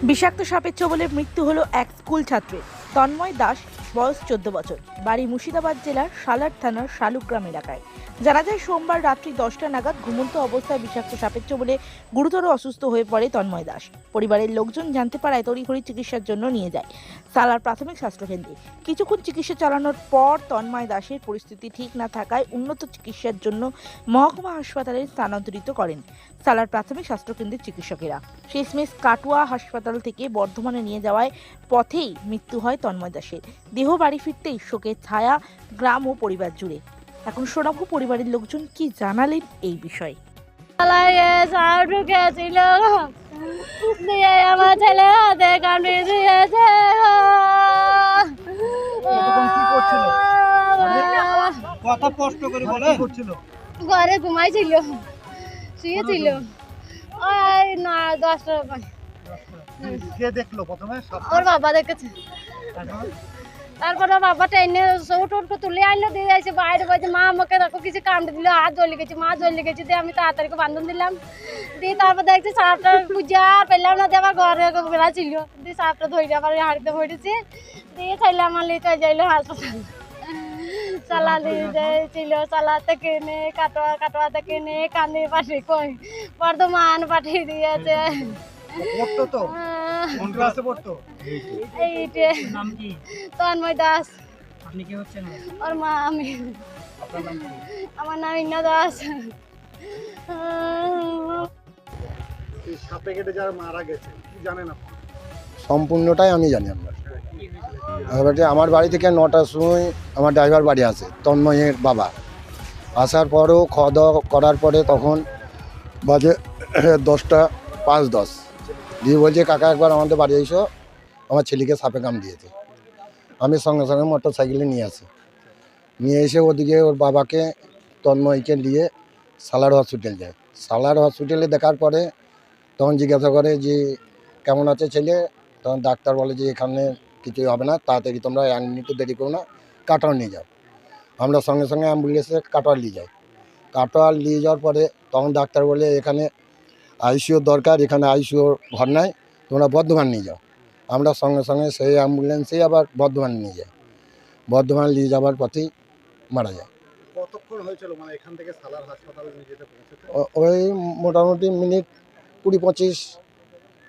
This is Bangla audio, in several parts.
বিষাক্ত সাপের ছোবলে মৃত্যু হলো এক স্কুল ছাত্রের। তন্ময় দাস, বয়স 14 বছর, বাড়ি মুর্শিদাবাদ জেলার সালার থানার শালুগ্রাম এলাকায়। জানা যায় সোমবার রাত্রি 10টা নাগাদ ঘুমন্ত অবস্থায় বিষাক্ত সাপের ছোবলে গুরুতর অসুস্থ হয়ে পড়ে তন্ময় দাস। পরিবারের লোকজন জানতে পারায় তড়িঘড়ি চিকিৎসার জন্য নিয়ে যায় সালার প্রাথমিক স্বাস্থ্যকেন্দ্রে। কিছুক্ষণ চিকিৎসা চালানোর পর তন্ময় দাসের পরিস্থিতি ঠিক না থাকায় উন্নত চিকিৎসার জন্য মহকুমা হাসপাতালে স্থানান্তরিত করেন সালার প্রাথমিক স্বাস্থ্যকেন্দ্রের চিকিৎসকেরা। শেষমেশ কাটুয়া হাসপাতাল থেকে বর্ধমানে নিয়ে যাওয়ায় পথেই মৃত্যু হয় তন্ময় দাসের। দেহ বাড়ি ফিরতেই শোকের ছায়া গ্রাম ও পরিবার জুড়ে। এখন শোনাবো পরিবারের লোকজন কি জানালেন এই বিষয়ে। আমার ছেলে হাতে কামড়ে দিয়েছে। কথা স্পষ্ট করে বলে করছিল ঘরে ঘুমাইছিল, শুয়েছিল। ওই না 10টার সময় কে দেখলো প্রথমে? ওর বাবা দেখেছে। তারপরে বাবা ট্রেনে সৌট তুলে আনলো, দিয়ে যাইছে বাইরে বলছে মা আমাকে দেখো কিছু কামড়ে দিল, হাত জ্বলে গেছে, মা জ্বলে গেছে। দিয়ে আমি তাড়াতাড়ি বান্ধন দিলাম, দিয়ে তারপর দেখছি সাপটা খুঁজে আর পেলাম না, দিয়ে আমার ঘরে বেড়া ছিল, দিয়ে সাপটা ধরে আবার হাড়িতে ভরেছে, দিয়ে চাইলে আমার লিয়ে চলে যাইলো হাসপাতাল। চালা দিয়ে যাইছিল, চালা থেকে নে কাটোয়া থেকে নে কান্দির পাশে কই বর্ধমান পাঠিয়ে দিয়েছে। পড়তো তো কোন ক্লাসে পড়তো? এইটে। নাম কি? তন্ময় দাস। আপনি কি হচ্ছেন? ওর মা আমি। আপনার নাম কি? আমার নাম ইন্না দাস। এই সাপে কেটে যারা মারা গেছে কি জানেন আপনি? সম্পূর্ণটাই আমি জানি। এবারে আমার বাড়ি থেকে 9টার সময় আমার ড্রাইভার বাড়ি আসে, তন্ময়ের বাবা। আসার পরও খাওয়া দাওয়া করার পরে তখন বাজে 10টা 5-10, দিয়ে বলছে কাকা একবার আমাদের বাড়ি এসো, আমার ছেলেকে সাপে কাম দিয়েছে। আমি সঙ্গে সঙ্গে মোটর সাইকেলে নিয়ে আসি, নিয়ে এসে ওদিকে ওর বাবাকে তন্ময়কে নিয়ে সালার হসপিটাল যায়। সালার হসপিটালে দেখার পরে তখন জিজ্ঞাসা করে যে কেমন আছে ছেলে, তখন ডাক্তার বলে যে এখানে কিছুই হবে না, তাড়াতাড়ি তোমরা 1 মিনিটও দেরি করো না, কাটোয়া নিয়ে যাও। আমরা সঙ্গে সঙ্গে অ্যাম্বুলেন্সে কাটোয়া নিয়ে যাই। কাটোয়া নিয়ে যাওয়ার পরে তখন ডাক্তার বলে এখানে আইসিইউর দরকার, এখানে আইসিইউর ঘর নাই, তোমরা বর্ধমান নিয়ে যাও। আমরা সঙ্গে সঙ্গে সেই অ্যাম্বুলেন্সেই আবার বর্ধমান নিয়ে যাই। বর্ধমান নিয়ে যাওয়ার পথেই মারা যায়। কতক্ষণ হয়েছিল মানে এখান থেকে সালার হাসপাতালে নিয়ে যেতে পৌঁছতে? ওই মোটামুটি মিনিট 20-25।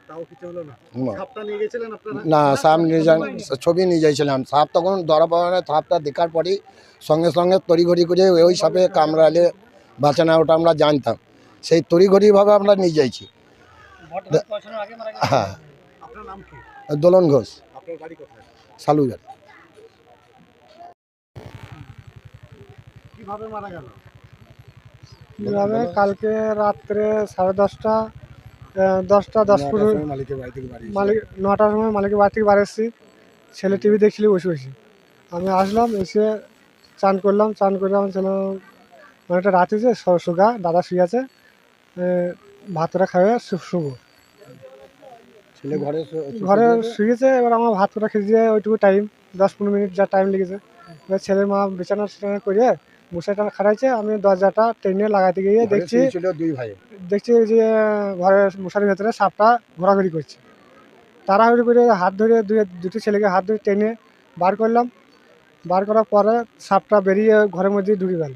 তাও কিছু হলো না? না। সাপটা নিয়ে গেছিলেন আপনারা? না, সাপ নিয়ে যান, ছবি নিয়ে যাইছিলাম। সাপ তখন ধরা পড়ে না, সাপটা দেখার পরেই সঙ্গে সঙ্গে তড়িঘড়ি করে ওই সাপে কামড়ালে বাঁচে না, ওটা আমরা জানতাম, সেই তড়িঘড়িভাবে আমরা নিয়ে যাইছি। হ্যাঁ। আপনার নাম কি? দোলন ঘোষ, আপনার বাড়ি কোথায়? শালুঘাট। কিভাবে মারা গেল? কীভাবে? কালকে রাত্রে 10:30, 10:15 মালিকের বাড়ি থেকে বাড়ি মালিক 9টার সময় মালিকের বাড়ি থেকে বাড়ি এসেছি। ছেলে টিভি দেখছিল বসে বসে। আমি আসলাম, এসে চান করলাম, চান করে আমার ছেলে অনেকটা রাত হয়েছে, সুগা দাদা শুয়ে আছে, ভাতটা খাইয়ে শুভ ছেলে ঘরে ঘরে শুয়েছে। এবার আমার ভাতটা খেতে দিয়ে ওইটুকু টাইম 10-15 মিনিট যা টাইম লেগেছে। এবার ছেলের মা বিছানা করে মশারিটা খাড়াইছে, আমি দরজাটা টেনে লাগাতে গিয়ে দেখছি দুই ভাই। যে ঘরের মশারির ভেতরে সাপটা ঘোরাঘুরি করছে। তাড়াহুড়ি করে হাত ধরে দুটি ছেলেকে হাত ধরে টেনে বার করলাম। বার করার পরে সাপটা বেরিয়ে ঘরের মধ্যে ঢুকে গেল।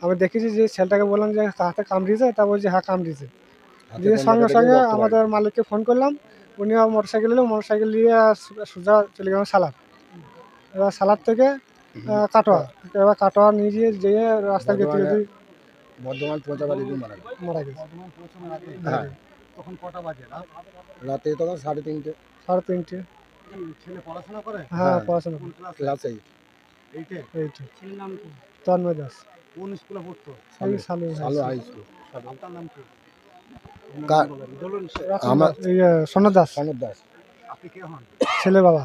আমি দেখেছি যে ছেলেটাকে বললাম যে হাতে কামড়িয়েছে, তা বলছে হ্যাঁ কামড়িয়েছে। দিয়ে সঙ্গে সঙ্গে আমাদের মালিককে ফোন করলাম, উনি মোটরসাইকেল এলো, মোটরসাইকেল নিয়ে সোজা চলে গেলাম সালাদ। এবার সালাদ থেকে কাটোয়া, এবার কাটোয়া নিয়ে যেয়ে রাস্তা গেতে বর্ধমান পৌঁছাবার দিকে মারা গেছে। বর্ধমান পৌঁছানোর আগে? হ্যাঁ। তখন কটা বাজে? রাতে তখন 3:30। 3:30। ছেলে পড়াশোনা করে? হ্যাঁ, পড়াশোনা কোন ক্লাসে? ক্লাস 8। এইটে? এইটা ছেলের নাম কি? তন্ময় দাস, কোন স্কুলে পড়তো? এই সালু ভালো হাই স্কুল। আপনার নাম কি? বলুন। আমার আমার সনদ দাস, সনদ দাস। আপনি কে হন? ছেলে বাবা।